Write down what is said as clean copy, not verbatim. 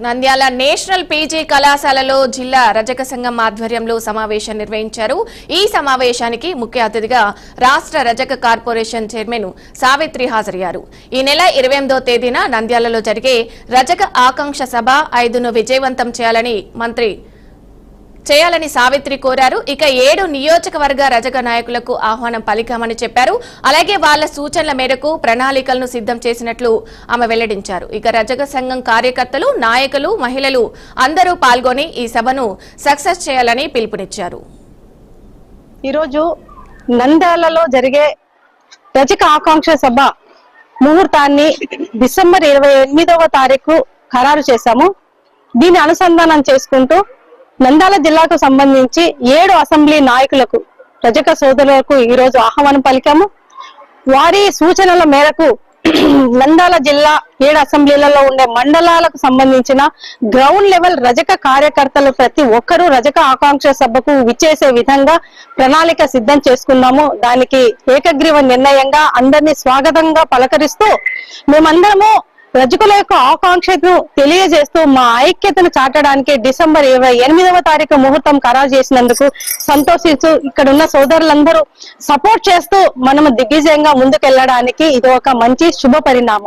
Nandyal national PG కళాశాలలో జిల్లా రజక సంఘం ఆధ్వర్యంలో సమావేశం నిర్వహించారు. ఈ సమావేశానికి ముఖ్య అతిథిగా రాష్ట్ర రజక కార్పొరేషన్ చైర్మన్ సావిత్రి హాజరయ్యారు. ఈ నెల 28వ తేదీన నంద్యాలలో జరిగే రజక ఆకాంక్ష సభ 5ను విజయవంతం చేయాలని సావిత్రి కోరారు. ఇక 7 నియోజకవర్గ రజక నాయకులకు ఆహ్వానం పలికామని చెప్పారు. అలాగే వాళ్ల సూచనల మేరకు ప్రణాళికలను సిద్ధం చేసినట్లు ఆమె వెల్లడించారు. ఇక రజక సంఘం కార్యకర్తలు, నాయకులు, మహిళలు అందరూ పాల్గొని ఈ సభను సక్సెస్ చేయాలని పిలుపునిచ్చారు. ఈరోజు నంద్యాలలో జరిగే రజక ఆకాంక్ష సభ ముహూర్తాన్ని డిసెంబర్ 28వ తారీఖు ఖరారు చేశాము. దీన్ని అనుసంధానం చేసుకుంటూ నంద్యాల జిల్లాకు సంబంధించి 7 అసెంబ్లీ నాయకులకు, రజక సోదరులకు ఈ రోజు ఆహ్వానం పలికాము. వారి సూచనల మేరకు నంద్యాల జిల్లా 7 అసెంబ్లీలలో ఉండే మండలాలకు సంబంధించిన గ్రౌండ్ లెవెల్ రజక కార్యకర్తలు ప్రతి ఒక్కరూ రజక ఆకాంక్ష సభకు విచ్చేసే విధంగా ప్రణాళిక సిద్ధం చేసుకున్నాము. దానికి ఏకగ్రీవ నిర్ణయంగా అందరినీ స్వాగతంగా పలకరిస్తూ మేమందరము రజకుల యొక్క ఆకాంక్షను తెలియజేస్తూ మా ఐక్యతను చాటడానికి డిసెంబర్ 28వ తారీఖు ముహూర్తం ఖరారు చేసినందుకు సంతోషిస్తూ ఇక్కడ ఉన్న సోదరులందరూ సపోర్ట్ చేస్తూ మనము దిగ్విజయంగా ముందుకెళ్లడానికి ఇది ఒక మంచి శుభ పరిణామం.